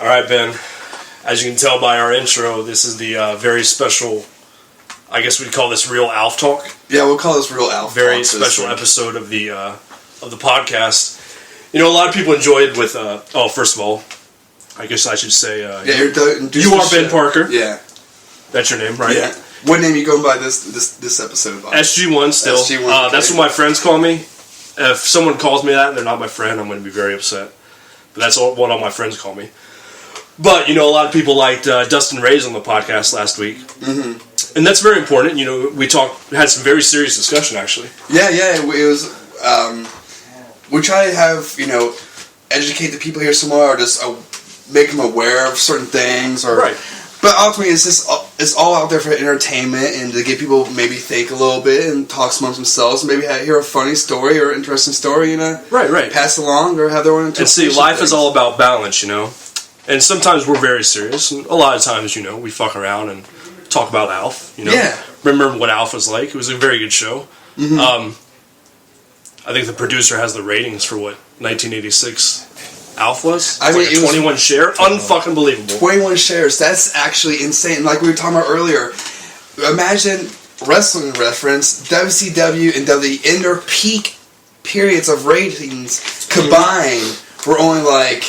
All right, Ben. As you can tell by our intro, this is the very special, I guess we'd call this Real Alf Talk. Yeah, we'll call this Real Alf Very Talk. special episode of the podcast. You know, a lot of people enjoyed with, first of all, I guess I should say, you are Ben Parker. Yeah. That's your name, right? Yeah. What name are you going by this episode? By? SG1 still. SG1, okay. That's what my friends call me. If someone calls me that and they're not my friend, I'm going to be very upset. But that's what all my friends call me. But, you know, a lot of people liked Dustin Ray's on the podcast last week. Mm-hmm. And that's very important. You know, we had some very serious discussion, actually. Yeah, it was, we try to have, you know, educate the people here somewhere, or just make them aware of certain things, or... Right. But ultimately, it's all out there for entertainment and to get people maybe think a little bit and talk amongst themselves, and maybe hear a funny story or interesting story, you know? Right. Pass along or have their own interpretation. And see, life is all about balance, you know? And sometimes we're very serious, and a lot of times, you know, we fuck around and talk about Alf, you know? Yeah. Remember what Alf was like? It was a very good show. Mm-hmm. I think the producer has the ratings for what 1986 Alf was. I mean, like a 21 share, unfucking believable. 21 shares. That's actually insane. Like we were talking about earlier, imagine wrestling reference WCW and WWE in their peak periods of ratings combined were only like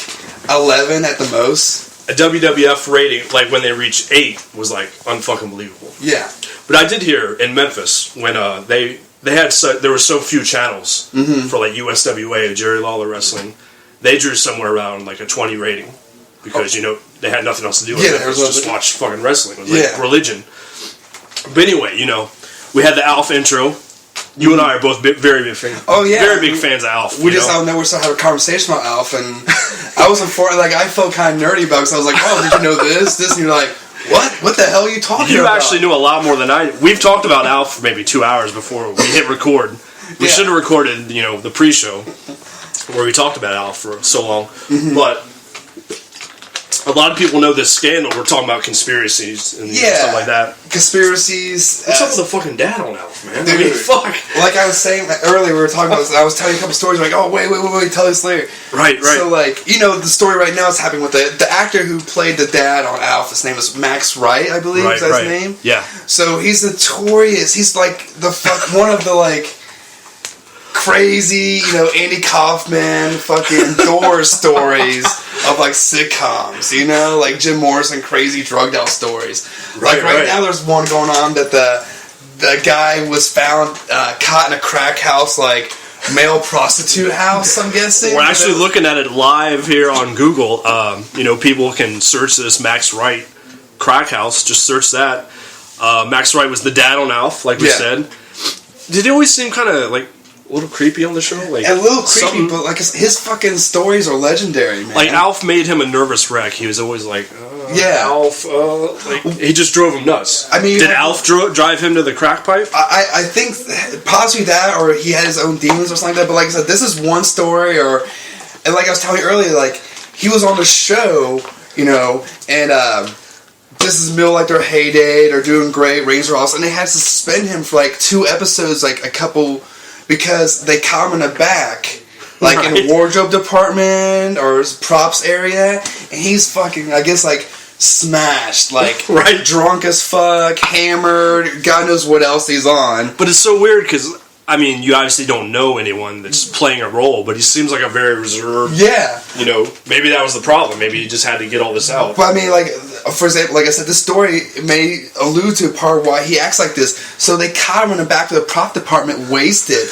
11 at the most. A WWF rating, like when they reached 8, was like unfucking believable. Yeah. But I did hear in Memphis when they had there were so few channels for like USWA, Jerry Lawler Wrestling. They drew somewhere around like a 20 rating because, you know, they had nothing else to do. Yeah, just watch fucking wrestling. It was like religion. But anyway, you know, we had the Alf intro. You and I are both very big fans. Oh, yeah. Very big fans of Alf. We just out of nowhere started having a conversation about Alf, and I was I felt kind of nerdy about it because I was like, oh, did you know this? And you're like, what? What the hell are you talking about? You actually knew a lot more than I did. We've talked about Alf for maybe 2 hours before we hit record. We should have recorded, you know, the pre-show where we talked about Alf for so long. Mm-hmm. But a lot of people know this scandal. We're talking about conspiracies and stuff like that. Conspiracies. What's up with the fucking dad on Alf, man? Dude, I mean, fuck. Like I was saying earlier, we were talking about. I was telling you a couple stories. Like, oh wait, tell this later. Right. So like, you know, the story right now is happening with the actor who played the dad on Alf. His name is Max Wright, I believe. Is that his name? Yeah. So he's notorious. He's like one of the like crazy, you know, Andy Kaufman fucking Doors stories of like sitcoms, you know, like Jim Morrison crazy drugged out stories. Right now there's one going on that the guy was found caught in a crack house, like male prostitute house, I'm guessing. We're actually looking at it live here on Google. You know, people can search this Max Wright crack house, just search that. Max Wright was the dad on Alf, like we said. Did it always seem kind of like a little creepy on the show? Like a little creepy, but like his fucking stories are legendary, man. Like Alf made him a nervous wreck. He was always like, Alf, like he just drove him nuts. I mean, did Alf drive him to the crack pipe? I think possibly that, or he had his own demons or something like that. But like I said, this is one story, and like I was telling you earlier, like he was on the show, you know, and this is middle like their heyday, they're doing great, ratings are awesome, and they had to suspend him for like 2 episodes, like a couple. Because they caught him in the back, like in a wardrobe department or his props area, and he's fucking, I guess, like smashed, like drunk as fuck, hammered, God knows what else he's on. But it's so weird because, I mean, you obviously don't know anyone that's playing a role, but he seems like a very reserved. Yeah. You know, maybe that was the problem. Maybe he just had to get all this out. But I mean, like, for example, like I said, this story may allude to a part of why he acts like this. So they caught him in the back of the prop department, wasted.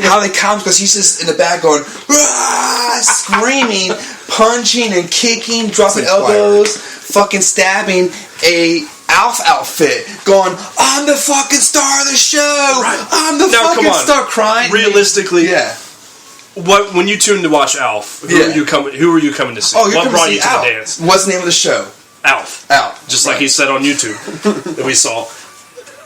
How they caught him? Because he's just in the back going, screaming, punching and kicking, dropping elbows, fucking stabbing a Alf outfit, going, I'm the fucking star of the show. Right. I'm the fucking star, crying. Realistically, when you tuned to watch Alf, who were you coming to see? Oh, what brought you to Alf. the dance? What's the name of the show? Alf. Just like he said on YouTube that we saw.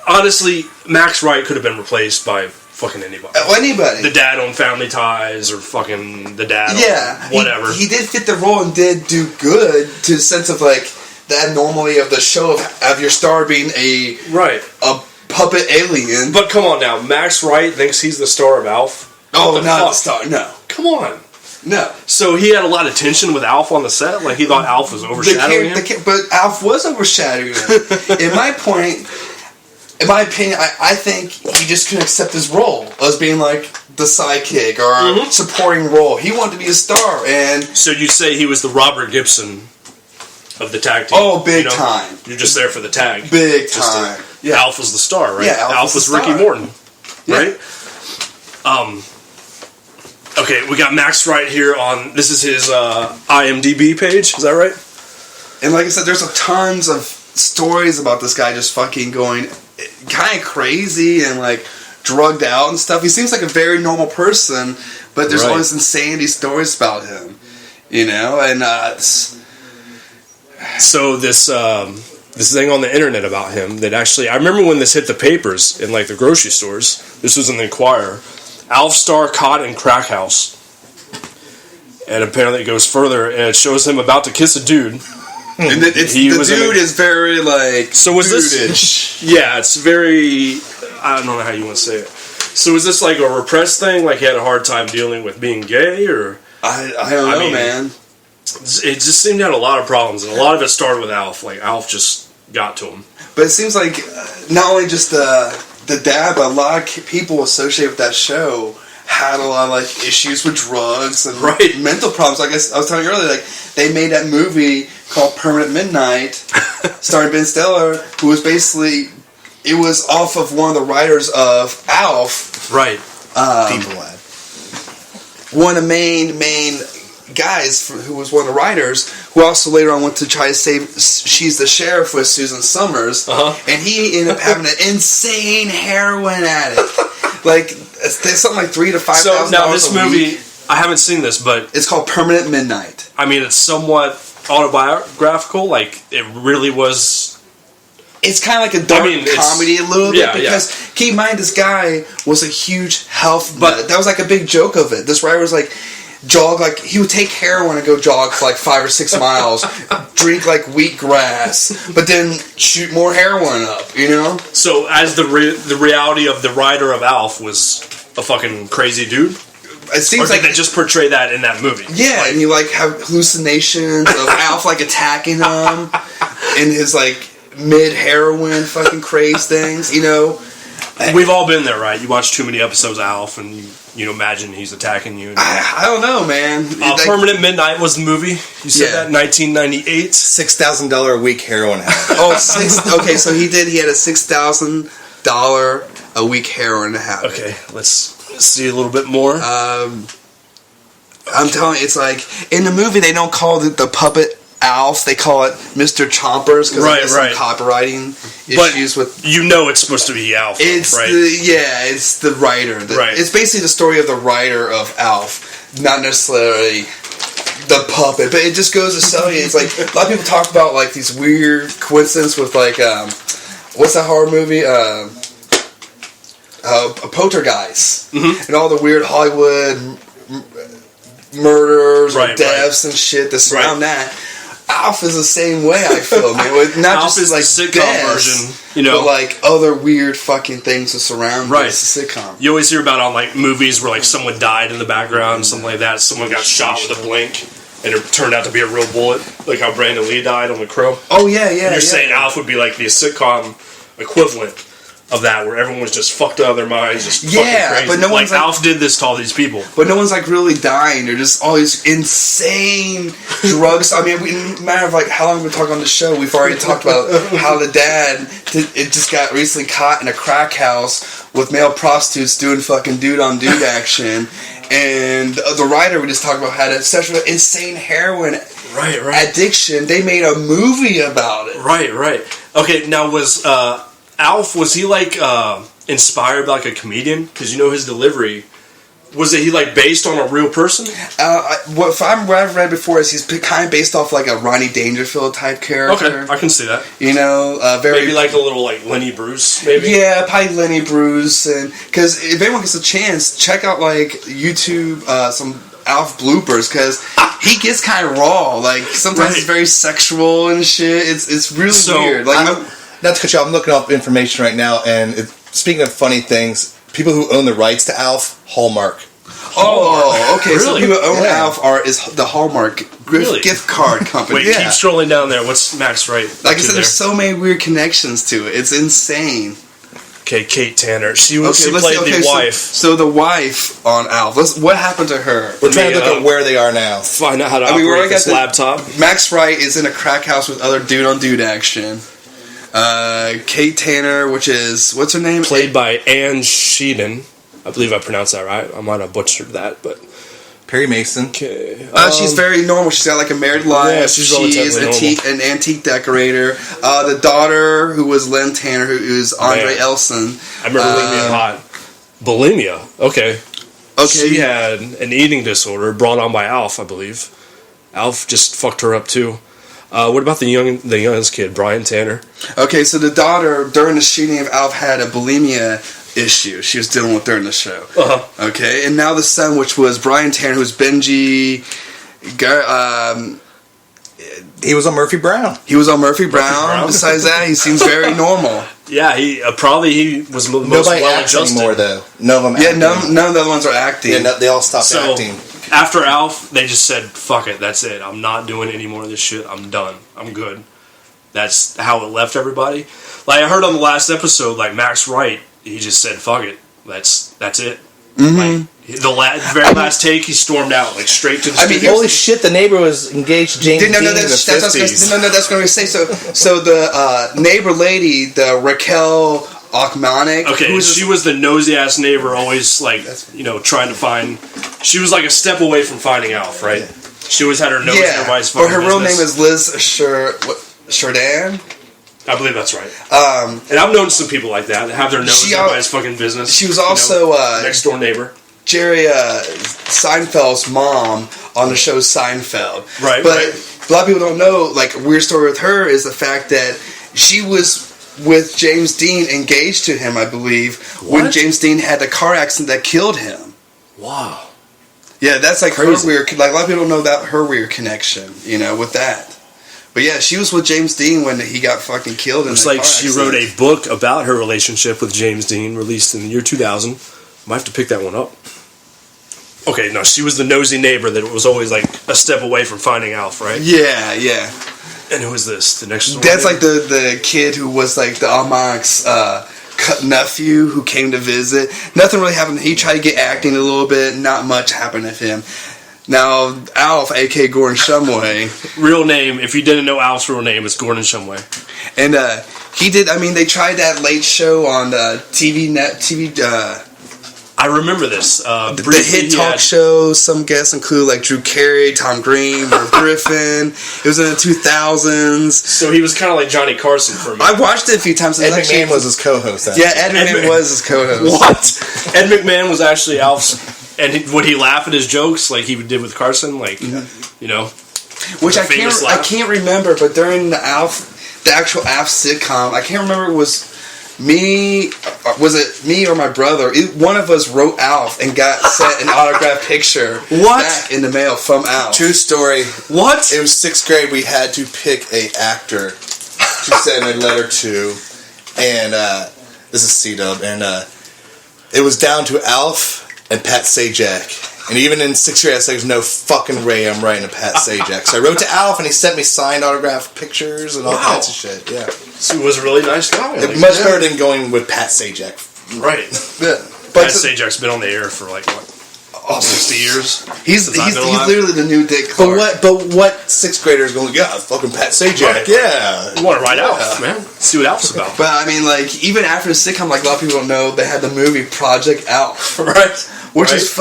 Honestly, Max Wright could have been replaced by fucking anybody. Anybody. The dad on Family Ties or fucking the dad on whatever. He did fit the role and did do good to the sense of like the abnormality of the show of your star being a puppet alien. But come on now, Max Wright thinks he's the star of Alf? Oh, not the star, no. Come on. No. So he had a lot of tension with Alf on the set. Like he thought Alf was overshadowing him. But Alf was overshadowing him. In my opinion, I think he just couldn't accept his role as being like the sidekick or supporting role. He wanted to be a star, and so you say he was the Robert Gibson of the tag team? Oh, big time! You're just there for the tag. Big time. Yeah. Alf was the star, right? Yeah, Alf was Ricky Morton, right? Okay, we got Max right here on. This is his IMDb page. Is that right? And like I said, there's tons of stories about this guy just fucking going kind of crazy and like drugged out and stuff. He seems like a very normal person, but there's all these insanity stories about him, and so this thing on the internet about him that actually, I remember when this hit the papers in like the grocery stores. This was in the Enquirer. Alf star caught in crack house, and apparently it goes further and it shows him about to kiss a dude. And the dude is very like. So was dude-ish. this? Yeah, it's very. I don't know how you want to say it. So is this like a repressed thing? Like he had a hard time dealing with being gay, or I don't know, man. It just seemed to have a lot of problems, and a lot of it started with Alf. Like Alf just got to him. But it seems like not only just the dad, but a lot of people associated with that show had a lot of like issues with drugs and mental problems. Like I was telling you earlier, like they made that movie called Permanent Midnight, starring Ben Stiller, who was basically it was off of one of the writers of Alf, right? People Lad. One of the main guys who was one of the writers, who also later on went to try to save She's the Sheriff with Susan Summers, and he ended up having an insane heroin addict. Like there's something like $3,000 to $5,000. So now this movie, I haven't seen this, but it's called Permanent Midnight. I mean, it's somewhat autobiographical. Like it really was. It's kind of like a dark comedy a little bit because keep in mind this guy was a huge health nut. That was like a big joke of it. This writer was like jog like he would take heroin and go jog for like 5 or 6 miles, drink like wheatgrass, but then shoot more heroin up. So as the reality of the writer of Alf was a fucking crazy dude. It seems like they just portray that in that movie. Yeah, and you like have hallucinations of Alf like attacking him in his like mid-heroin fucking craze things, We've all been there, right? You watch too many episodes of Alf and you imagine he's attacking you. I don't know, man. Permanent Midnight was the movie. You said that in 1998? $6,000 a week heroin habit. Okay, so he had a $6,000 a week heroin habit. Okay, let's see a little bit more. I'm telling you, it's like, in the movie they don't call it the puppet Alf, they call it Mr. Chompers because there's some copywriting issues with. It's supposed to be Alf. It's right? It's the writer. It's basically the story of the writer of Alf, not necessarily the puppet. But it just goes to show you, it's like a lot of people talk about like these weird coincidences with like what's that horror movie? Poltergeist, and all the weird Hollywood murders or deaths and shit that surround that. Alf is the same way, I feel, man. Not Alf just is like the sitcom version, but like other weird fucking things that surround this sitcom. You always hear about on like movies where like someone died in the background, something like that. Someone got shot with a blink, and it turned out to be a real bullet, like how Brandon Lee died on The Crow. Oh yeah. And you're saying Alf would be like the sitcom equivalent of that, where everyone was just fucked out of their minds, just fucking crazy. But no one's like Alf did this to all these people. But no one's like really dying. They're just all these insane drugs. I mean, matter of like how long we've been talking on the show, we've already talked about how the dad just got recently caught in a crack house with male prostitutes doing fucking dude on dude action, and the writer we just talked about had such an insane heroin addiction. They made a movie about it. Right. Okay, now was Alf, was he like inspired by like a comedian? Because his delivery, was he like based on a real person? What I've read before is he's kind of based off like a Ronnie Dangerfield type character. Okay, I can see that. Very maybe like a little like Lenny Bruce, maybe. Yeah, probably Lenny Bruce, and because if anyone gets a chance, check out like YouTube some Alf bloopers because he gets kind of raw. Like sometimes it's very sexual and shit. It's really weird. Like. Not to cut you off, I'm looking up information right now, and speaking of funny things, people who own the rights to Alf, Hallmark Oh, okay. So Really? people who own Yeah. Alf is the Hallmark Really? gift card company. Wait, keep strolling down there. What's Max Wright? Like I said, there's so many weird connections to it. It's insane. Okay, Kate Tanner. She played the wife. So the wife on Alf. What happened to her? We're trying to look at where they are now. Find out how to we operate already got this laptop. Max Wright is in a crack house with other dude on dude action. Kate Tanner, which is what's her name? Played by Anne Sheehan. I believe I pronounced that right. I might have butchered that, but Perry Mason. okay. She's very normal. She's got like a married life. Yeah, she's she is relatively an antique decorator. The daughter, who was Lynn Tanner, who is Andre Man. Elson. I remember her being hot. Bulimia. Okay. Okay. She had an eating disorder brought on by Alf, I believe. Alf just fucked her up too. What about the youngest kid, Brian Tanner? Okay, so the daughter during the shooting of Alf had a bulimia issue she was dealing with during the show. Uh-huh. Okay, and now the son, which was Brian Tanner, who's Benji. He was on Murphy Brown. He was on Murphy Brown. Besides that, he seems very normal. Yeah, he was the most Nobody acts well-adjusted. anymore, though. None of them Yeah, acting. none of the other ones are acting. Yeah, they all stopped So, acting. after Alf, they just said, fuck it, that's it. I'm not doing any more of this shit. I'm done. I'm good. That's how it left everybody. Like, I heard on the last episode, like, Max Wright, he just said, fuck it. That's it. Mm-hmm. Like, the very last take, he stormed out, like, straight to the I mean, studio. Holy shit, the neighbor was engaged to James Dean in the 50s. That's going to say. So the neighbor lady, the Raquel Ochmanic. Okay, she was the nosy-ass neighbor, always, like, trying to find... She was, like, a step away from finding Alf, right? She always had her nose in everybody's fucking or her real business. name is Liz Sheridan. I believe that's right. And I've known some people like that have their nose in everybody's fucking business. She was also next door neighbor. Jerry Seinfeld's mom on the show Seinfeld. Right. But a lot of people don't know, like, a weird story with her is the fact that she was with James Dean, engaged to him, I believe, when James Dean had the car accident that killed him. Wow. Yeah, that's like Crazy. her weird. Like, a lot of people don't know that her weird connection, with that. But yeah, she was with James Dean when he got fucking killed. It's like she wrote a book about her relationship with James Dean, released in the year 2000. Might have to pick that one up. Okay, no, she was the nosy neighbor that was always like a step away from finding Alf, right? Yeah. And who is this? The next door That's neighbor? like the kid who was like the Almac's nephew who came to visit. Nothing really happened. He tried to get acting a little bit. Not much happened to him. Now, Alf, a.k.a. Gordon Shumway. Real name, if you didn't know Alf's real name, it's Gordon Shumway. And he did, they tried that late show on TV. I remember this. The hit talk show, some guests include like Drew Carey, Tom Green, Merv Griffin. It was in the 2000s. So he was kind of like Johnny Carson for me. I watched it a few times. Ed McMahon was his co-host. Yeah, Ed McMahon was his co-host. What? Ed McMahon was actually Alf's... And would he laugh at his jokes like he did with Carson? Like, Which I famous laugh? can't remember, but during the actual Alf sitcom, I can't remember it was me or my brother? One of us wrote Alf and got sent an autographed picture back in the mail from Alf. True story. What? It was 6th grade. We had to pick a actor to send a letter to, and this is C-Dub, and it was down to Alf and Pat Sajak. And even in 6th grade, I said, there's no fucking way I'm writing to Pat Sajak. So I wrote to Alf, and he sent me signed autographed pictures and all kinds of shit. Yeah. So he was a really nice guy. Much better than going with Pat Sajak. Right. Yeah. Pat Sajak's been on the air for like, what? 60 years? He's literally the new Dick Clark. But what 6th grader is going, yeah, fucking Pat Sajak, Right. yeah. You want to write Alf, man. See what Alf's about. But like, even after the sitcom, like, a lot of people don't know, they had the movie Project Alf. Right. Which is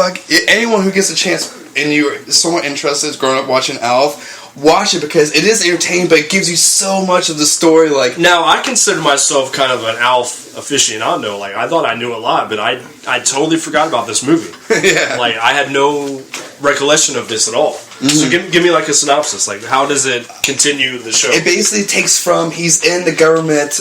anyone who gets a chance and you're somewhat interested is growing up watching Alf, watch it because it is entertaining, but it gives you so much of the story. Like, now, I consider myself kind of an Alf aficionado. Like, I thought I knew a lot, but I totally forgot about this movie. yeah. Like, I had no recollection of this at all. Mm-hmm. So give me like a synopsis. Like, how does it continue the show? It basically takes from he's in the government.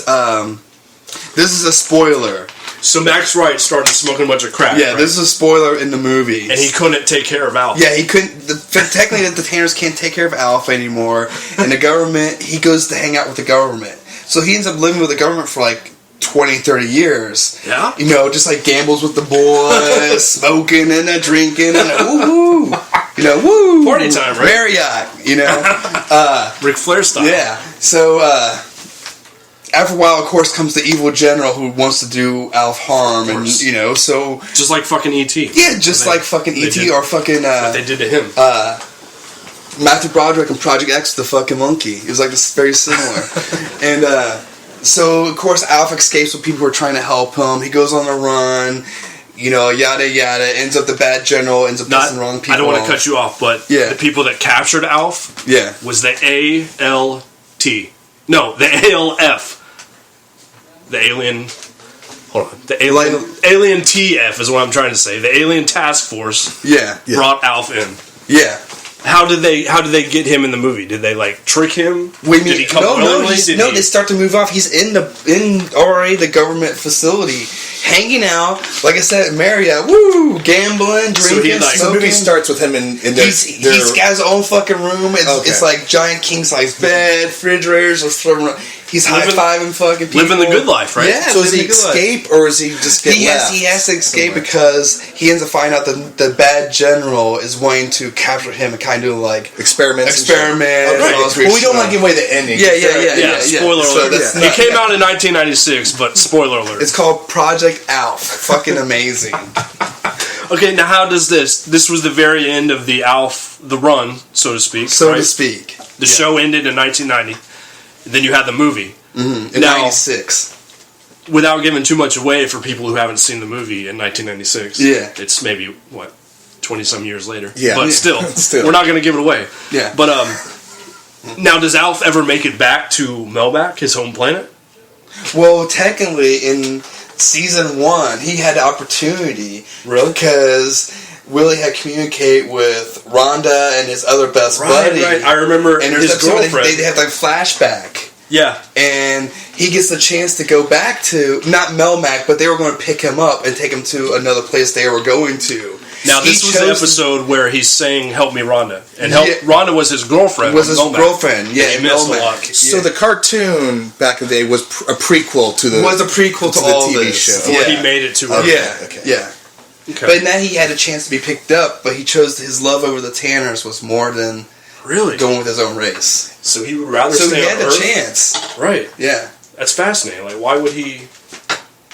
This is a spoiler. So Max Wright started smoking a bunch of crack. Yeah, right? this is a spoiler in the movie. And he couldn't take care of Alf. Yeah, he couldn't. Technically, the Tanners can't take care of Alf anymore. And the government, he goes to hang out with the government. So he ends up living with the government for like 20, 30 years. Yeah? You know, just like gambles with the boys, smoking and drinking and woo. You know, woo. Party time, right? Marriott, you know. Ric Flair style. Yeah. So, after a while, of course, comes the evil general who wants to do Alf harm. And, you know, so... Just like fucking E.T. Yeah, just like fucking E.T. or fucking... what they did to him. Matthew Broderick in Project X, the fucking monkey. It was like this very similar. And so of course Alf escapes with people who are trying to help him. He goes on a run, you know, yada yada. Ends up the bad general, ends up pissing wrong people. I don't want to cut you off, but the people that captured Alf was the ALT. No, the ALF. The alien... Hold on. The alien TF is what I'm trying to say. The alien task force brought Alf in. Yeah. How did they get him in the movie? Did they like trick him? Did he come willingly? They start to move off. He's in already the government facility, hanging out. Like I said, Marriott, woo, gambling, drinking, smoking. The movie starts with him in their... He's got his own fucking room. It's like giant king size bed, refrigerators. He's high-fiving fucking people. Living the good life, right? Yeah. So does he escape, or is he just get left? He has to escape because he ends up finding out that the bad general is wanting to capture him and kind of like experiment. Well, we don't want to give away the ending. Yeah. Spoiler alert. It came out in 1996, but spoiler alert. It's called Project Alf. Fucking amazing. Okay, now how does this? This was the very end of the Alf, the run, so to speak. The show ended in 1990. Then you had the movie. In 96. Without giving too much away for people who haven't seen the movie in 1996. Yeah. It's maybe, 20-some years later. Yeah. But still, we're not going to give it away. Yeah. But, now does Alf ever make it back to Melmac, his home planet? Well, technically, in season 1, he had the opportunity. Really? Because Willie had communicated with Rhonda and his other best buddy. Right. I remember his girlfriend. They had like flashback. Yeah. And he gets the chance to go back to, not Melmac, but they were going to pick him up and take him to another place they were going to. Now, this was the episode where he's saying, "Help me, Rhonda." And Rhonda was his girlfriend. He missed a lot. So the cartoon back in the day was a prequel to the... Was a prequel to all the TV this. show. Before he made it to her. Yeah. Okay. But now he had a chance to be picked up, but he chose his love over the Tanners was more than going with his own race. So he would rather stay on Earth? So he had a chance. Right. Yeah. That's fascinating. Like, why would he...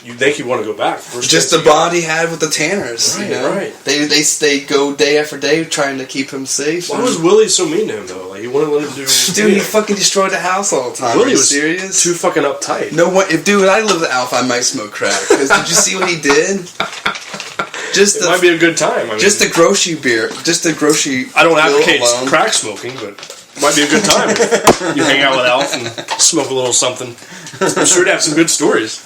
You'd think he'd want to go back. Just the bond he had with the Tanners. Right, you know? right. They go day after day trying to keep him safe. Why was Willie so mean to him, though? Like, he wouldn't let him do... Dude, he fucking destroyed the house all the time. Willie was serious? Too fucking uptight. No one... If I lived at Alpha, I might smoke crack. Because did you see what he did? It might be a good time. I mean, just the grocery beer. Just the grocery... I don't advocate crack smoking, but... It might be a good time. You hang out with Alf and smoke a little something. I'm sure to have some good stories.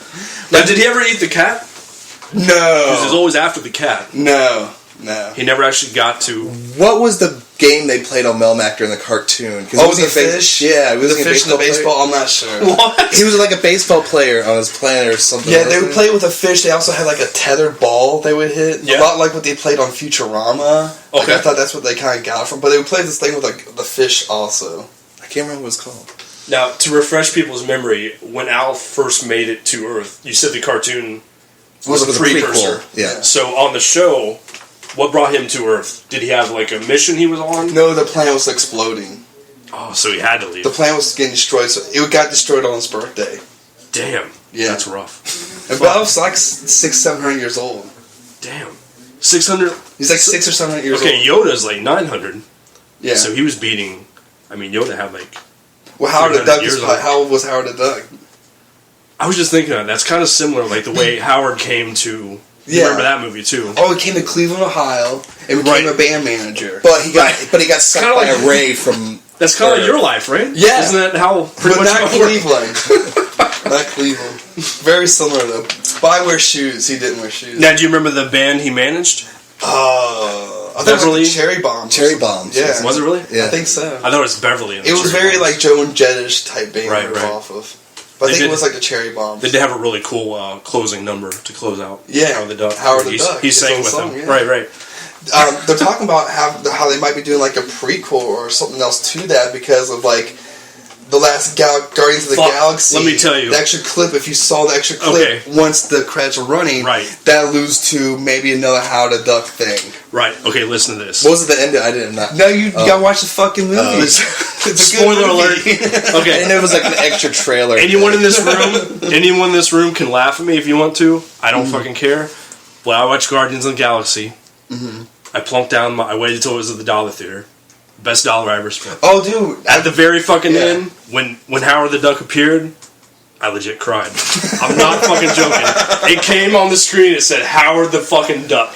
Now, did he ever eat the cat? No. Because he was always after the cat. No. He never actually got to... What was the game they played on Melmac during the cartoon? Was the fish? Yeah. Was the fish in the baseball? I'm not sure. What? He was like a baseball player on his planet or something. Yeah, they would play with a fish. They also had like a tethered ball they would hit. Yeah. A lot like what they played on Futurama. Like, I thought that's what they kind of got from. But they would play this thing with like the fish also. I can't remember what it was called. Now, to refresh people's memory, when Alf first made it to Earth, you said the cartoon was a precursor. Yeah. So on the show, what brought him to Earth? Did he have like a mission he was on? No, the planet was exploding. Oh, so he had to leave. The planet was getting destroyed, so it got destroyed on his birthday. Damn. Yeah. That's rough. And Alf's like 600-700 years old. Damn. 600? He's like 600 or 700 years old. Okay, Yoda's like 900. Yeah. So he was beating... I mean, Yoda had like... Well, how old was Howard the Duck? I was just thinking of that's kind of similar, like the way Howard came to... You remember that movie too? Oh, he came to Cleveland, Ohio, and became a band manager. But he got sucked by a ray from... That's kind of like your life, right? Yeah. Isn't that how pretty much not Cleveland. Not Cleveland. Very similar though. But I wear shoes. He didn't wear shoes. Now, do you remember the band he managed? I thought it was like Cherry Bombs. Cherry Bombs. Yeah. Was it really? Yeah. I think so. I thought it was Beverly. It was very like Joe and Jettish type band off of. But I think it was like the Cherry Bombs. They did have a really cool closing number to close out. Yeah. Howard the Duck. Howard the Duck. He sang with them. Yeah. Right. They're talking about how they might be doing like a prequel or something else to that because of like the classic Guardians of the Galaxy. Let me tell you. The extra clip, if you saw the extra clip, once the credits are running, that alludes to maybe another Howard the Duck thing. Right. Okay, listen to this. What was it, the end? I didn't know. No, you gotta watch the fucking movie. It's a Spoiler alert. Okay. And it was like an extra trailer. Anyone in this room can laugh at me if you want to. I don't fucking care. But I watched Guardians of the Galaxy. I plunked down. I waited until it was at the dollar theater. Best dollar I ever spent. Oh, dude! At the very fucking end, when Howard the Duck appeared, I legit cried. I'm not fucking joking. It came on the screen. It said Howard the fucking Duck,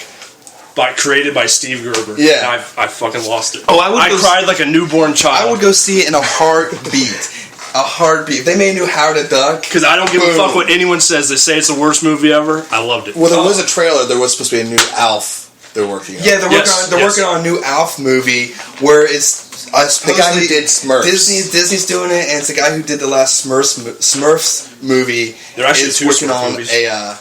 created by Steve Gerber. Yeah, and I fucking lost it. Oh, I cried like a newborn child. I would go see it in a heartbeat. A heartbeat. If they made a new Howard the Duck, because I don't give a fuck what anyone says. They say it's the worst movie ever. I loved it. Well, there was a trailer. There was supposed to be a new Alf. They're working on. Yeah, they're working on a new Alf movie where it's the guy who did Smurfs. Disney's doing it, and it's the guy who did the last Smurfs movie. They're actually working on a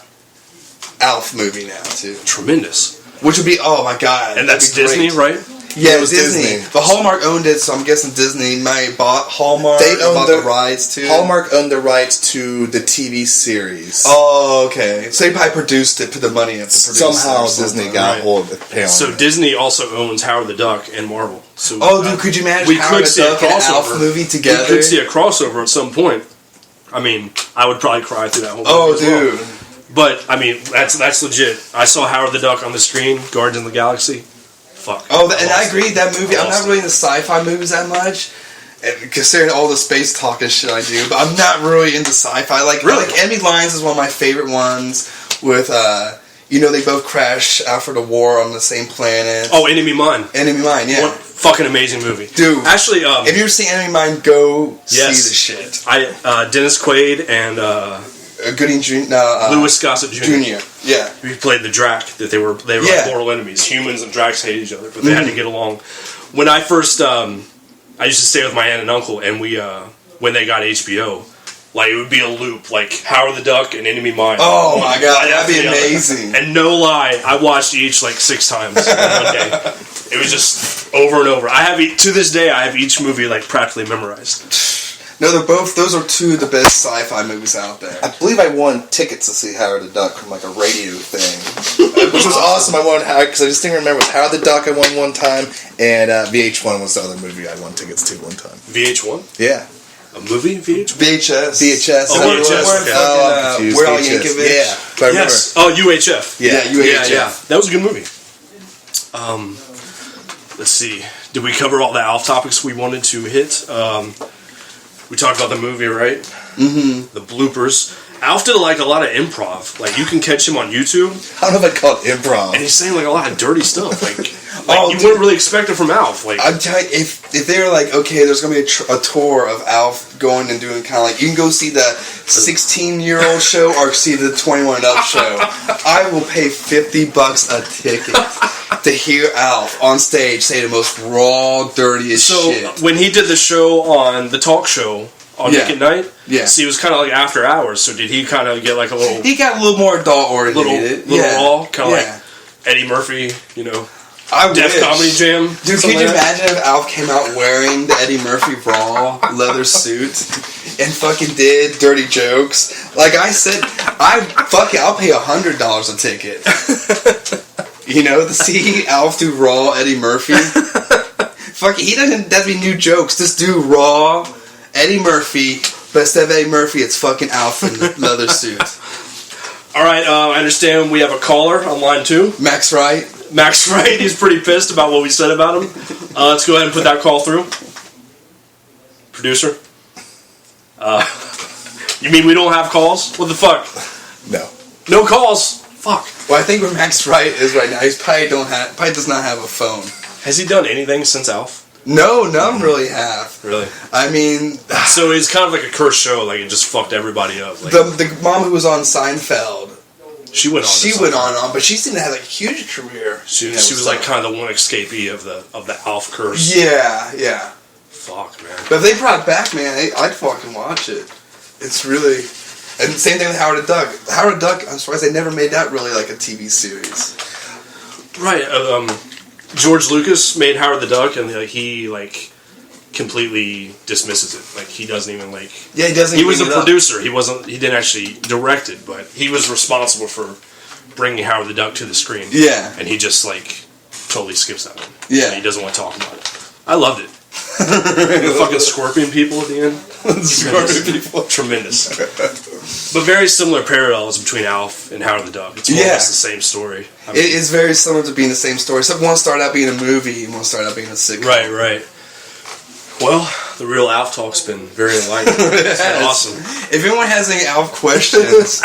Alf movie now too. Tremendous. Which would be my god, and that's Disney, right? Yeah, it was Disney. But Hallmark owned it, so I'm guessing Disney might bought Hallmark. They owned the rights too. Hallmark owned the rights to the TV series. Oh, okay. So they probably produced it, put the money up to produce it. Somehow Disney got hold of it. Apparently. So Disney also owns Howard the Duck and Marvel. So dude, could you imagine Howard the Duck and Alf movie together? We could see a crossover at some point. I mean, I would probably cry through that whole movie. Oh, dude. Well. But I mean, that's legit. I saw Howard the Duck on the screen, Guardians of the Galaxy. Fuck. Oh, and I agree. That movie, I'm not really into sci-fi movies that much, and considering all the space talk and shit I do. But I'm not really into sci-fi. Like Enemy Lines is one of my favorite ones. With they both crash after the war on the same planet. Oh, Enemy Mine. Enemy Mine, yeah. What fucking amazing movie, dude. Actually, if you ever seen Enemy Mine, go see the shit. Dennis Quaid and. Gooding Jr. Louis Gossett Jr. Yeah, he played the Drac. That they were like mortal enemies. Humans and Dracs hate each other, but they had to get along. When I first, I used to stay with my aunt and uncle, and we, when they got HBO, like it would be a loop, like Howard the Duck and Enemy Mine. Oh my god, that'd be amazing. And no lie, I watched each like 6 times in one day. It was just over and over. To this day, I have each movie like practically memorized. No, those are two of the best sci-fi movies out there. I believe I won tickets to see Howard the Duck from like a radio thing, which was awesome. I won because I just didn't remember. It was Howard the Duck I won one time, and VH1 was the other movie I won tickets to one time. VH1? Yeah. A movie? VH1? VHS. VHS. Oh, VHS. We're All Yankovic. Yeah. Yes. Oh, UHF. Yeah, UHF. Yeah. That was a good movie. Let's see. Did we cover all the Alf topics we wanted to hit? We talked about the movie, right? Mm-hmm. The bloopers. Alf did like a lot of improv. Like you can catch him on YouTube. I don't know if I'd call it improv. And he's saying like a lot of dirty stuff. Like you wouldn't really expect it from Alf. Like I'm telling you, if they were like, okay, there's gonna be a tour of Alf going and doing kind of like you can go see the 16-year-old show or see the 21 and up show. I will pay $50 a ticket to hear Alf on stage say the most raw, dirtiest shit. So when he did the show on the talk show on Nick at Night, so he was kind of like after hours. So did he kind of get like a little? He got a little more adult oriented, little raw, kind of like Eddie Murphy, Def Comedy Jam. Dude, could you imagine if Alf came out wearing the Eddie Murphy raw leather suit and fucking did dirty jokes? Like I said, I'll pay $100 a ticket. To see Alf do raw Eddie Murphy. He doesn't have to be new jokes. Just do raw Eddie Murphy, but instead of Eddie Murphy, it's fucking Alf in leather suit. All right, I understand we have a caller on line 2. Max Wright. Max Wright, he's pretty pissed about what we said about him. Let's go ahead and put that call through. Producer. You mean we don't have calls? What the fuck? No. No calls? Fuck. Well, I think where Max Wright is right now, he probably does not have a phone. Has he done anything since Alf? No, none really have. Really? I mean... So it's kind of like a cursed show, like it just fucked everybody up. Like, the mom who was on Seinfeld... She went on, but she seemed to have like a huge career. She was like kind of the one escapee of the Alf curse. Yeah. Fuck, man. But if they brought it back, man, I'd fucking watch it. It's really... And same thing with Howard the Duck. Howard the Duck, I'm surprised they never made that really like a TV series. Right. George Lucas made Howard the Duck, and he completely dismisses it. Like, he doesn't even, like... Yeah, he doesn't He was a bring it up. producer. He didn't actually direct it, but he was responsible for bringing Howard the Duck to the screen. Yeah. And he just, like, totally skips that one. Yeah. He doesn't want to talk about it. I loved it. The fucking scorpion people at the end. Scorpion people. Tremendous. But very similar parallels between Alf and Howard the Duck. It's more or less the same story. I mean, It is very similar to being the same story. Except one started out being a movie and one started out being a sitcom. right. Well, the real Alf talk's been very enlightening. It's been awesome. If anyone has any Alf questions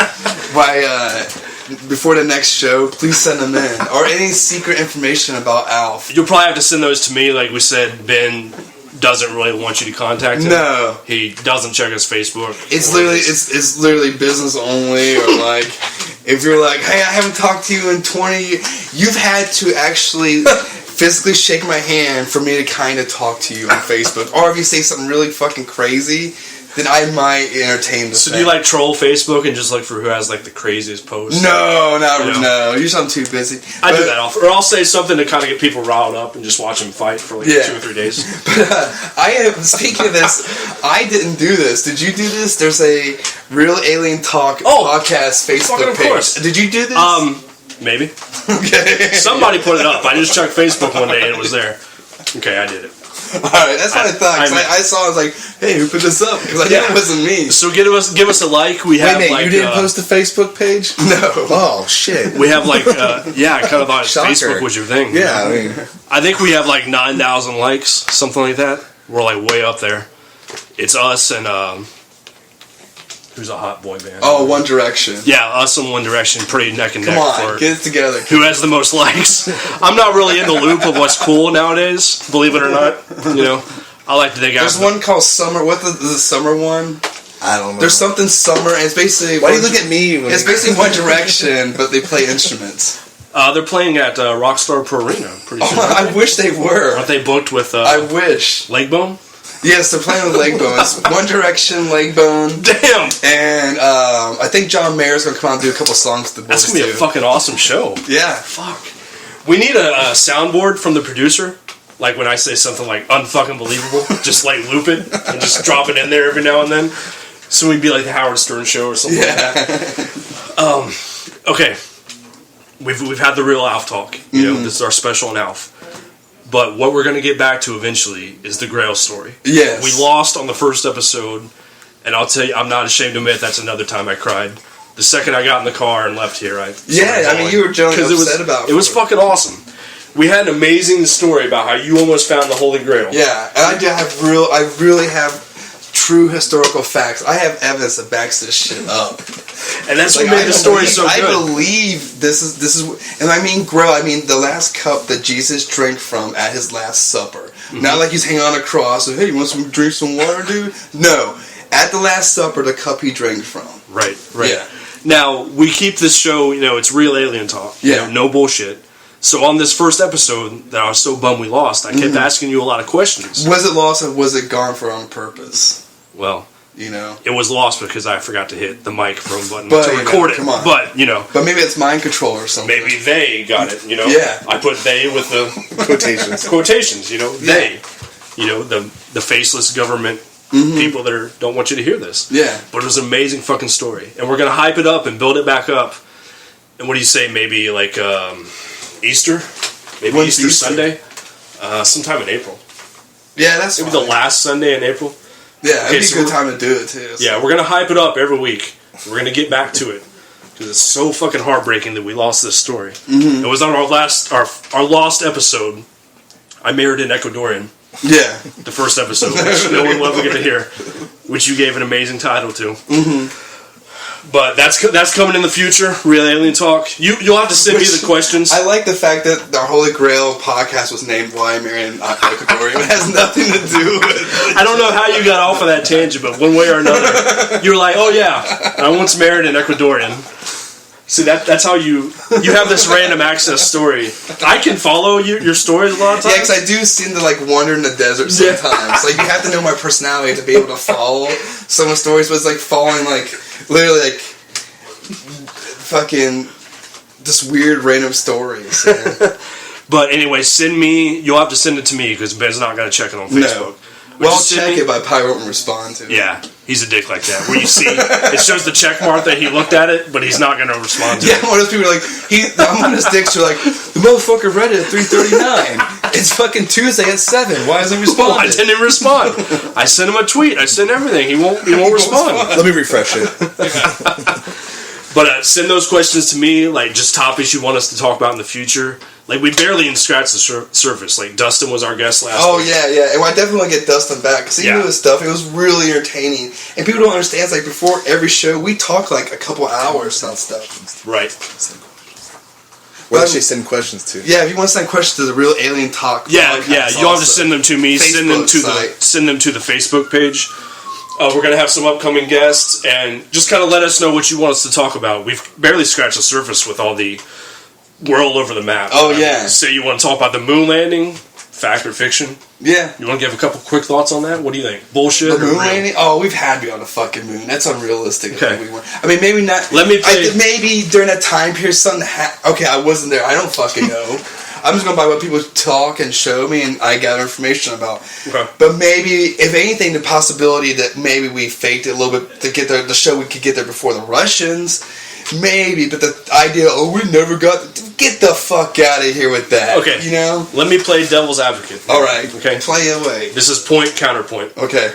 before the next show, please send them in. Or any secret information about Alf. You'll probably have to send those to me. Like we said, Ben doesn't really want you to contact him. No. He doesn't check his Facebook. It's literally business only, or like if you're like, hey, I haven't talked to you in 20 years, you've had to actually physically shake my hand for me to kind of talk to you on Facebook. Or if you say something really fucking crazy, then I might entertain the So thing. do you like troll Facebook and just look for who has like the craziest posts? No, You know? no. Usually I'm too busy. I do that often. Or I'll say something to kind of get people riled up and just watch them fight for like 2 or 3 days. Speaking of this, I didn't do this. Did you do this? There's a Real Alien Talk podcast Facebook fucking of page. course. Did you do this? Maybe. Okay. Somebody put it up. I just checked Facebook one day and it was there. Okay, I did it. Alright, that's what I thought. 'Cause I saw, I was like, hey, who put this up? Because I knew it wasn't me. So give us a like. We have Wait, like you didn't post a Facebook page? No. Oh shit! we have like I kind of thought Shocker. Facebook was your thing. Yeah, I mean, I think we have like 9,000 likes, something like that. We're like way up there. It's us and who's a hot boy band? Oh, One Direction. Yeah, us and One Direction, pretty neck and Come neck on, for get it together. who has the most likes. I'm not really in the loop of what's cool nowadays, believe it or not. You know, I like to think There's one called Summer. What's the Summer one? I don't know. There's something Summer, and it's basically... Why do you look at me? It's basically One Direction, but they play instruments. they're playing at Rockstar Pro Arena pretty soon. I wish they were. Aren't they booked with I wish. Legbone? Yes, they're playing with Leg Bone. It's One Direction, Leg Bone. Damn! And I think John Mayer's going to come out and do a couple songs to the boys, That's going to be a too. fucking awesome show. Yeah. Fuck. We need a soundboard from the producer. Like when I say something like unfucking believable, just like loop it and just drop it in there every now and then. So we'd be like the Howard Stern show or something like that. Okay. We've had the real Alf talk. You know, this is our special on Alf. But what we're going to get back to eventually is the Grail story. Yes. We lost on the first episode, and I'll tell you, I'm not ashamed to admit that's another time I cried. The second I got in the car and left here, You were generally upset about it. It was fucking awesome. We had an amazing story about how you almost found the Holy Grail. Yeah, and I really have true historical facts. I have evidence that backs this shit up. And that's what made the story so good. I believe this is, and I mean Grail, I mean the last cup that Jesus drank from at his Last Supper. Not like he's hanging on a cross and, hey, you want some drink some water, dude? No. At the Last Supper, the cup he drank from. Right. Yeah. Now, we keep this show, it's real alien talk. Yeah. No bullshit. So on this first episode that I was so bummed we lost, I kept asking you a lot of questions. Was it lost or was it gone for on purpose? Well, It was lost because I forgot to hit the microphone button But, to record it. come on. But, But maybe it's mind control or something. maybe they got it, Yeah. I put they with the quotations. quotations, they. The faceless government people that don't want you to hear this. Yeah. But it was an amazing fucking story. And we're going to hype it up and build it back up. And what do you say, maybe like Easter? Maybe When's Easter Easter? Sunday? Sometime in April. Yeah, that's Maybe fine. the last Sunday in April. Yeah, Okay, it'd be so a good time to do it, too. So. Yeah, we're going to hype it up every week. We're going to get back to it. Because it's so fucking heartbreaking that we lost this story. It was on our lost episode. I married an Ecuadorian. Yeah. The first episode, which no one will ever get to hear, which you gave an amazing title to. But that's coming in the future. Real Alien Talk. You'll have to send me the questions. I like the fact that our Holy Grail podcast was named Why I Married an Ecuadorian. It has nothing to do with... I don't know how you got off of that tangent, but one way or another, you were like, "Oh yeah, I once married an Ecuadorian." See, that's how you have this random access story. I can follow your stories a lot of Yeah, times. because I do seem to wander in the desert sometimes. Like, you have to know my personality to be able to follow some of the stories, but it's following literally fucking just weird random stories. Yeah. But anyway, you'll have to send it to me because Ben's not going to check it on Facebook. Well, I'll check it, but I probably won't respond to it. Yeah, he's a dick like that. Where you see, it shows the check mark that he looked at it, but he's not going to respond to it. Yeah, one of those people are like, I'm on his dicks, are like, the motherfucker read it at 3:39. It's fucking Tuesday at 7. Why isn't he responding? I didn't respond. I sent him a tweet. I sent everything. He won't respond. Let me refresh it. But send those questions to me, like just topics you want us to talk about in the future. Like, we barely even scratched the surface. Like, Dustin was our guest last week. Yeah. And I definitely want to get Dustin back. Because he knew his stuff. It was really entertaining. And people don't understand, it's like, before every show, we talk, like, a couple hours on stuff. Right. Where should they send questions to? Yeah, if you want to send questions to the Real Alien Talk. Yeah. You'll have to send them to me. Send them to the Facebook page. We're going to have some upcoming guests. And just kind of let us know what you want us to talk about. We've barely scratched the surface with all the... We're all over the map. Oh, yeah. Say you want to talk about the moon landing, fact or fiction? Yeah. You want to give a couple quick thoughts on that? What do you think? Bullshit the or moon real? landing? Oh, we've had to be on the fucking moon. That's unrealistic. Okay. I mean, maybe not. Let me play. Maybe during that time period, something okay, I wasn't there. I don't fucking know. I'm just going by what people talk and show me and I gather information about. Okay. But maybe, if anything, the possibility that maybe we faked it a little bit to get there, the show we could get there before the Russians. Maybe, but the idea, we never got... Get the fuck out of here with that. Okay. You know? Let me play devil's advocate. Alright. Okay. Play away. This is point, counterpoint. Okay.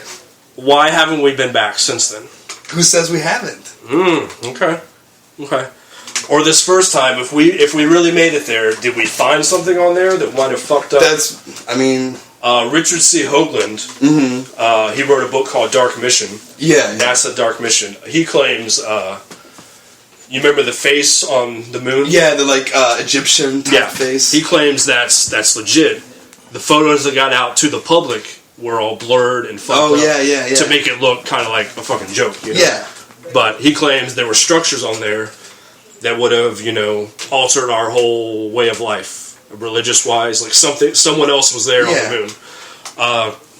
Why haven't we been back since then? Who says we haven't? Okay. Or this first time, if we really made it there, did we find something on there that might have fucked up? Richard C. Hoagland, he wrote a book called Dark Mission. Yeah. NASA Dark Mission. He claims, you remember the face on the moon? Yeah, the Egyptian type face. He claims that's legit. The photos that got out to the public were all blurred and fucked up. Yeah. To make it look kind of like a fucking joke, you know? Yeah. But he claims there were structures on there that would have, altered our whole way of life, religious-wise. Like someone else was there on the moon.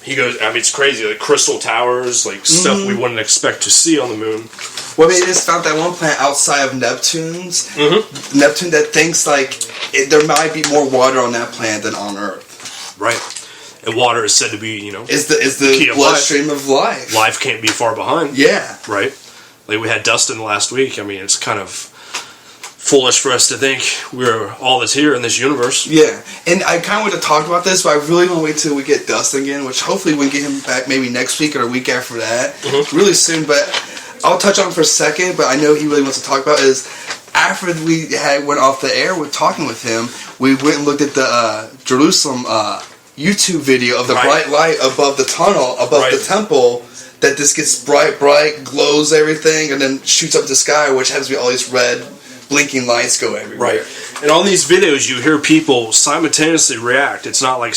He goes, it's crazy, like crystal towers, like stuff we wouldn't expect to see on the moon. Well, they just found that one planet outside of Neptune that thinks there might be more water on that planet than on Earth. Right. And water is said to be, is the bloodstream of life. Life can't be far behind. Yeah. Right. Like we had Dustin last week. It's kind of foolish for us to think we're all that's here in this universe. Yeah, and I kind of want to talk about this, but I really want to wait till we get Dustin again, which hopefully we can get him back maybe next week or a week after that, really soon. But I'll touch on it for a second, but I know he really wants to talk about is after we went off the air with talking with him, we went and looked at the Jerusalem YouTube video of the bright light above the tunnel, above the temple, that this gets bright, glows everything, and then shoots up the sky, which has to be all these red blinking lights go everywhere. Right. And on these videos, you hear people simultaneously react. It's not like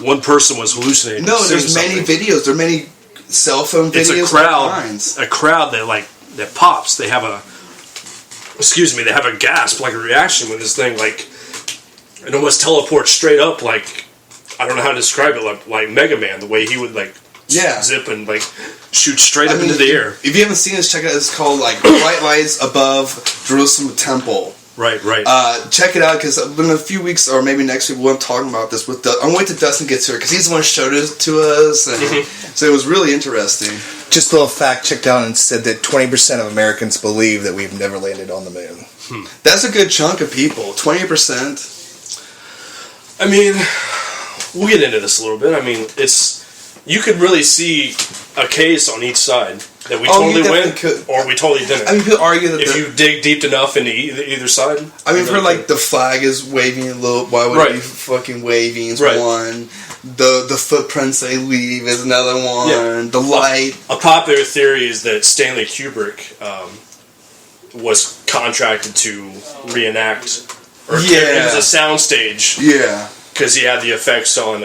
one person was hallucinating. No, there's many videos. There are many cell phone videos. It's a crowd that pops. They have a gasp, like a reaction when this thing, it almost teleports straight up, I don't know how to describe it, like Mega Man, the way he would, zip and, shoot straight up into the air. If you haven't seen this, check it out. It's called Bright Lights Above Jerusalem Temple. Right. Check it out because in a few weeks or maybe next week we'll be talking about this with I'm waiting till Dustin gets here because he's the one who showed it to us, and so it was really interesting. Just a little fact checked out and said that 20% of Americans believe that we've never landed on the moon. That's a good chunk of people. 20%. We'll get into this a little bit. You could really see a case on each side that we totally went, or we totally didn't. People argue that if you dig deep enough into either side. For the flag is waving a little. Why would it be fucking waving? Is one. The footprints they leave is another one. Yeah. The light. A popular theory is that Stanley Kubrick was contracted to reenact, or it was a soundstage. Yeah. Because he had the effects on.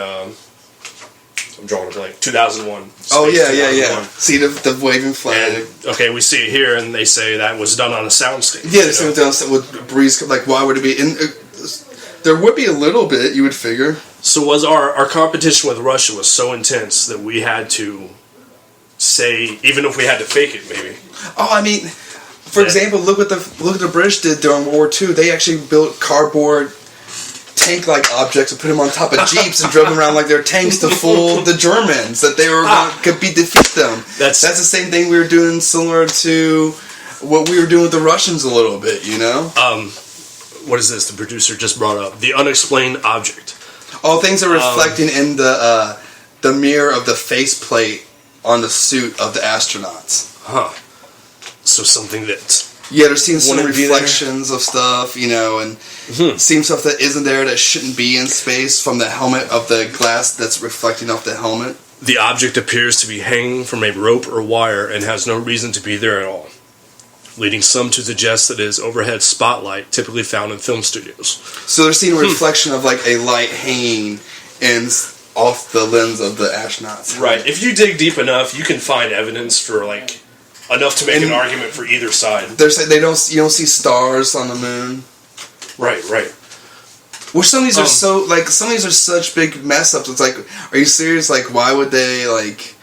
I'm drawing a blank. 2001. Oh yeah. See the waving flag. And, we see it here, and they say that was done on a soundstage. Yeah, the same thing with breeze. Why would it be? There would be a little bit, you would figure. So was our competition with Russia was so intense that we had to say, even if we had to fake it, maybe. Oh, for example, look what the British did during World War II. They actually built cardboard tank-like objects and put them on top of jeeps and drove them around like they're tanks to fool the Germans that they were could defeat them. That's the same thing we were doing, similar to what we were doing with the Russians a little bit, you know. What is this? The producer just brought up the unexplained object. All things are reflecting in the mirror of the faceplate on the suit of the astronauts. Huh. So something that... Yeah, they're seeing some reflections of stuff, you know, and seeing stuff that isn't there that shouldn't be in space from the helmet of the glass that's reflecting off the helmet. The object appears to be hanging from a rope or wire and has no reason to be there at all, leading some to suggest that it is overhead spotlight typically found in film studios. So they're seeing a reflection of like a light hanging off the lens of the astronauts. Right. If you dig deep enough, you can find evidence for like enough to make an argument for either side. They're saying you don't see stars on the moon. Right. Which some of these are some of these are such big mess ups. It's like, are you serious? Like, why would they like?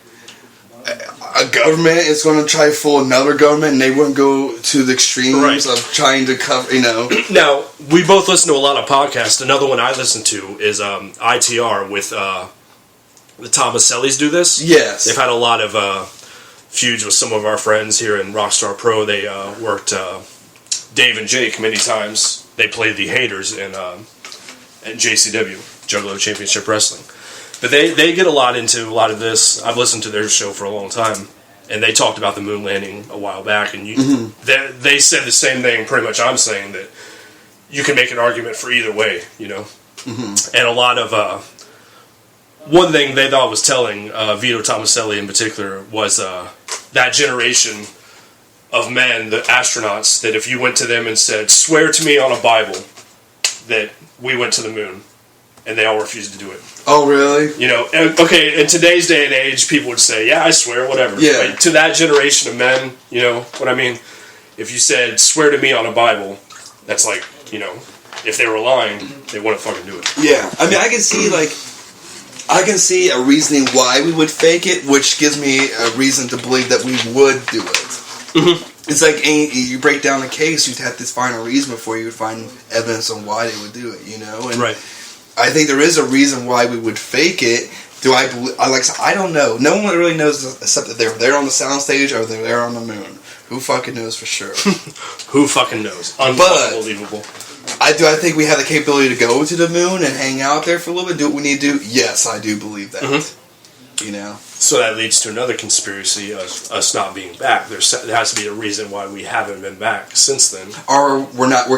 A government is going to try to fool another government, and they wouldn't go to the extremes of trying to cover, you know. Now, we both listen to a lot of podcasts. Another one I listen to is ITR with the Tomasellis do this. Yes. They've had a lot of feuds with some of our friends here in Rockstar Pro. They worked Dave and Jake many times. They played the haters in JCW, Juggalo Championship Wrestling. But they get a lot into a lot of this. I've listened to their show for a long time, and they talked about the moon landing a while back, and they said the same thing pretty much I'm saying, that you can make an argument for either way, you know. And a lot of one thing they thought was telling, Vito Tomaselli in particular, was that generation of men, the astronauts, that if you went to them and said, swear to me on a Bible that we went to the moon, and they all refused to do it. Oh, really? You know, okay, in today's day and age, people would say, yeah, I swear, whatever. Yeah. But to that generation of men, you know what I mean? If you said, swear to me on a Bible, that's like, you know, if they were lying, they wouldn't fucking do it. Yeah. I mean, I can see a reasoning why we would fake it, which gives me a reason to believe that we would do it. It's like you break down the case, you'd have to find a reason before you would find evidence on why they would do it, you know? And right. I think there is a reason why we would fake it. Do I believe? I don't know. No one really knows except that they're there on the soundstage or they're there on the moon. Who fucking knows for sure? Who fucking knows? Unbelievable. I think we have the capability to go to the moon and hang out there for a little bit. Do what we need to do? Yes, I do believe that. You know. So that leads to another conspiracy of us not being back. There has to be a reason why we haven't been back since then. Or we're not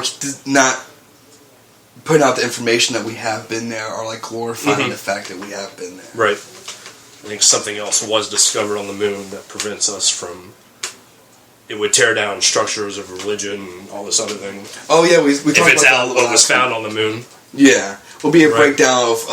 putting out the information that we have been there, or like glorifying the fact that we have been there. Right. I think something else was discovered on the moon that prevents us from... It would tear down structures of religion and all this other thing. Oh yeah, we talked if it's about out what was found on the moon. Yeah. Will be a breakdown of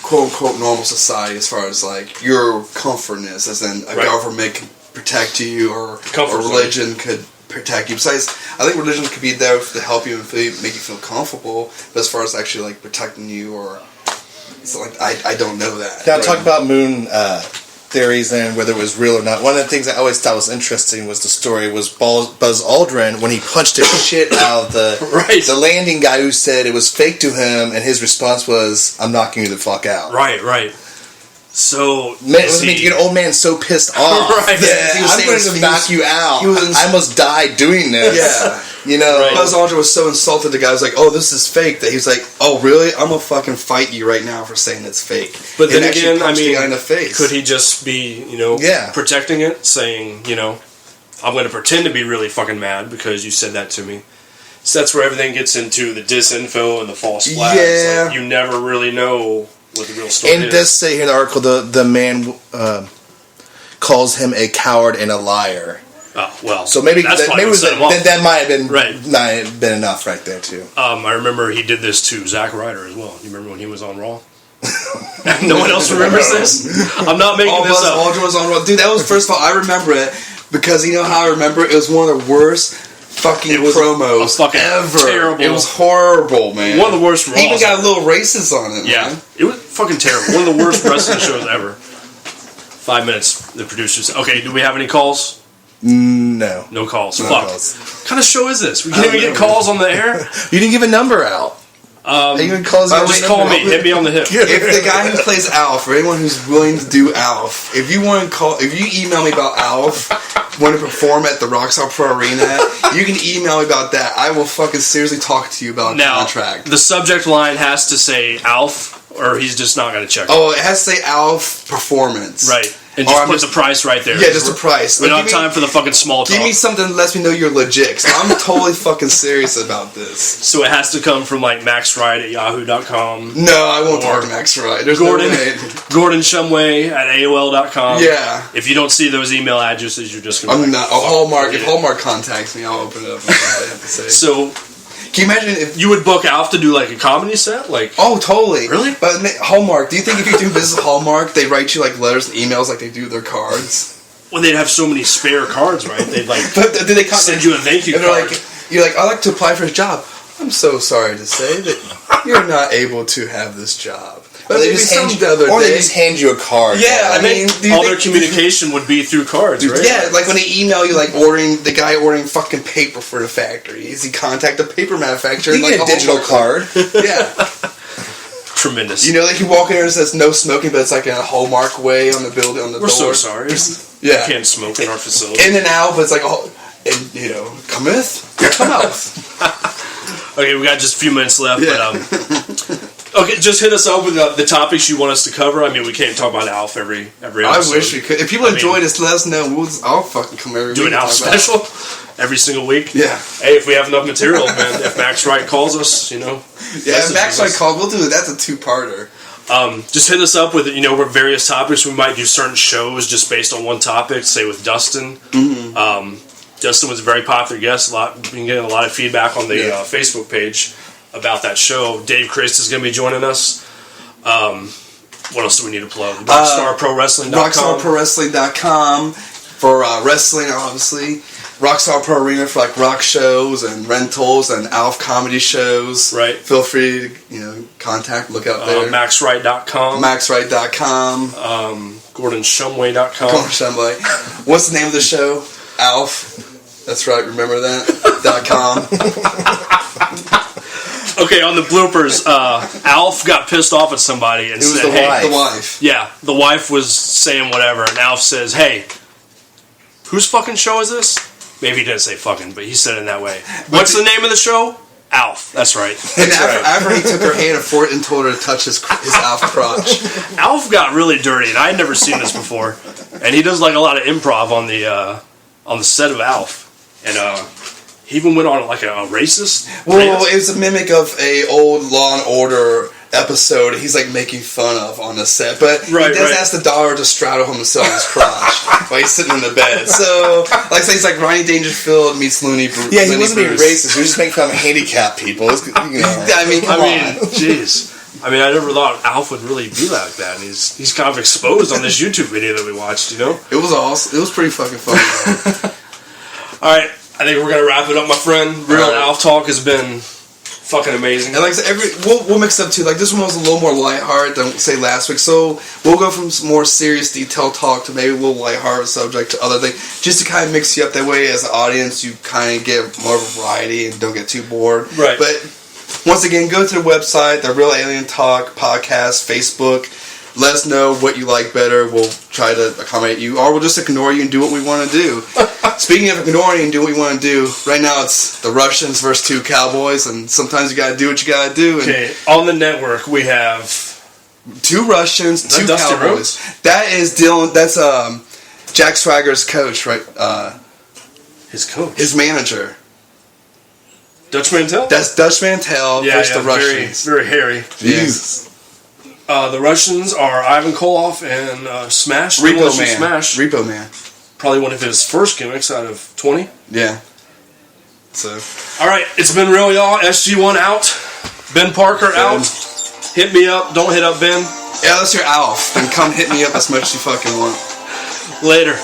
quote-unquote normal society as far as like your comfortness, as in a government can protect you, or religion could protect you. Besides, I think religion could be there to help you and make you feel comfortable, but as far as actually like protecting you, or it's like I don't know that. Now talk about moon theories and whether it was real or not. One of the things I always thought was interesting was the story was Buzz Aldrin when he punched the shit out of the landing guy who said it was fake to him, and his response was, "I'm knocking you the fuck out." Right. So, an old man so pissed off that he was I'm going to knock you out. I almost died doing this. Yeah. You know, Buzz Aldrin was so insulted. The guy was like, "Oh, this is fake." That he was like, "Oh, really? I'm gonna fucking fight you right now for saying it's fake." But then again, I mean, the guy in the face. Could he just be, protecting it, saying, I'm going to pretend to be really fucking mad because you said that to me. So that's where everything gets into the disinfo and the false flags. Yeah, like, you never really know what the real story is. And it does say here in the article the man calls him a coward and a liar. Oh, well. So maybe that might have been enough right there too. I remember he did this to Zack Ryder as well. You remember when he was on Raw? No one else remembers this? I'm not making this up. Aldrin was on Raw. Dude, that was, first of all, I remember it because you know how I remember it? It was one of the worst fucking promos ever. Terrible. It was horrible, man. One of the worst Raws. He even got a little racist on it, man. It was fucking terrible. One of the worst wrestling shows ever. 5 minutes, the producers. Okay, do we have any calls? No. No calls. Fuck. What kind of show is this? We can't even get calls on the air? You didn't give a number out. Even calls Just call me. Hit me on the hip. If the guy who plays Alf, or anyone who's willing to do Alf, if you email me about Alf, want to perform at the Rockstar Pro Arena, you can email me about that. I will fucking seriously talk to you about a contract. The subject line has to say Alf, or he's just not going to check it. Oh, it has to say Alf performance. Right. And just put the price right there. Yeah, just the price. We don't have time for the fucking small talk. Give me something that lets me know you're legit. Cause I'm totally fucking serious about this. So it has to come from like maxwright@yahoo.com. No, I won't talk to Max Wright. There's Gordon, no way. Gordon Shumway at AOL.com. Yeah. If you don't see those email addresses, you're just going to... I'm not. Hallmark. If Hallmark contacts me, I'll open it up and see what they have to say. So... Can you imagine if you would book Alf to do like a comedy set? Like, oh, totally. Really? But Hallmark, do you think if you do business with Hallmark, they write you like letters and emails like they do their cards? Well, they'd have so many spare cards, right? They'd like but did they send you a thank you card. You're like, I'd like to apply for a job. I'm so sorry to say that you're not able to have this job. Or they just hand you a card. Yeah, I mean, all their communication would be through cards, right? Yeah, like when they email you, like the guy ordering fucking paper for the factory. Is he contact a paper manufacturer? You get a digital card. Yeah. Tremendous. You know, like you walk in there and it says no smoking, but it's like in a Hallmark way on the building on the door. We're so sorry. Yeah, you can't smoke in our facility. In and out, but it's like cometh, come out. Okay, we got just a few minutes left, but okay, just hit us up with the topics you want us to cover. I mean, we can't talk about Alf every episode. I wish we could. If people enjoy this, let us know. I'll fucking come every week. Do an Alf special every single week. Yeah. Hey, if we have enough material, man. If Max Wright calls us, Yeah, if Max Wright calls, we'll do it. That's a two-parter. Just hit us up with various topics. We might do certain shows just based on one topic. Say with Dustin. Mm-hmm. Justin was a very popular guest. We've been getting a lot of feedback on the Facebook page about that show. Dave Christ is going to be joining us. What else do we need to plug? RockstarProWrestling.com. RockstarProWrestling.com for wrestling, obviously. Rockstar Pro Arena for like rock shows and rentals and Alf comedy shows. Right. Feel free to contact. Look out there. MaxWright.com. MaxWright.com. GordonShumway.com. Gordon Shumway. What's the name of the show? Alf. That's right. Remember that. .com. Okay, on the bloopers, Alf got pissed off at somebody and said, the wife. Yeah, the wife was saying whatever, and Alf says, hey, whose fucking show is this? Maybe he didn't say fucking, but he said it in that way. What's the name of the show? Alf. That's right. And after he took her hand and told her to touch his Alf crotch. Alf got really dirty, and I had never seen this before. And he does like a lot of improv on the set of Alf. And he even went on like a racist. Well, it was a mimic of a old Law and Order episode he's like making fun of on the set, but he does ask the daughter to straddle himself in his crotch while he's sitting in the bed. So, like, say it's like Ronnie Dangerfield meets Looney Bruce. Yeah, he wasn't being racist. He was just making fun of handicapped people. I mean, come on. Jeez. I mean, I never thought Alf would really be like that, and he's kind of exposed on this YouTube video that we watched. It was awesome. It was pretty fucking funny. All right, I think we're gonna wrap it up, my friend. Real Alf talk has been fucking amazing. And like I said, we'll mix up too. Like this one was a little more lighthearted than say last week, so we'll go from some more serious detailed talk to maybe a little lighthearted subject to other things, just to kind of mix you up. That way, as an audience, you kind of get more of a variety and don't get too bored. Right. But once again, go to the website, the Real Alien Talk podcast, Facebook. Let us know what you like better. We'll try to accommodate you, or we'll just ignore you and do what we want to do. Speaking of ignoring and do what we want to do, right now it's the Russians versus 2 Cowboys, and sometimes you got to do what you got to do. Okay, on the network we have 2 Russians, 2 Cowboys. Rhodes? That is Dylan. That's Jack Swagger's coach, right? His coach, his manager. Dutch Mantel. That's Dutch Mantel versus the Russians. Very hairy. Jesus. The Russians are Ivan Koloff and Smash. Repo Man. Probably one of his first gimmicks out of 20. Yeah. So. All right, it's been real, y'all. SG1 out. Ben Parker out. Hit me up. Don't hit up Ben. Yeah, that's your Alf. And come hit me up as much as you fucking want. Later.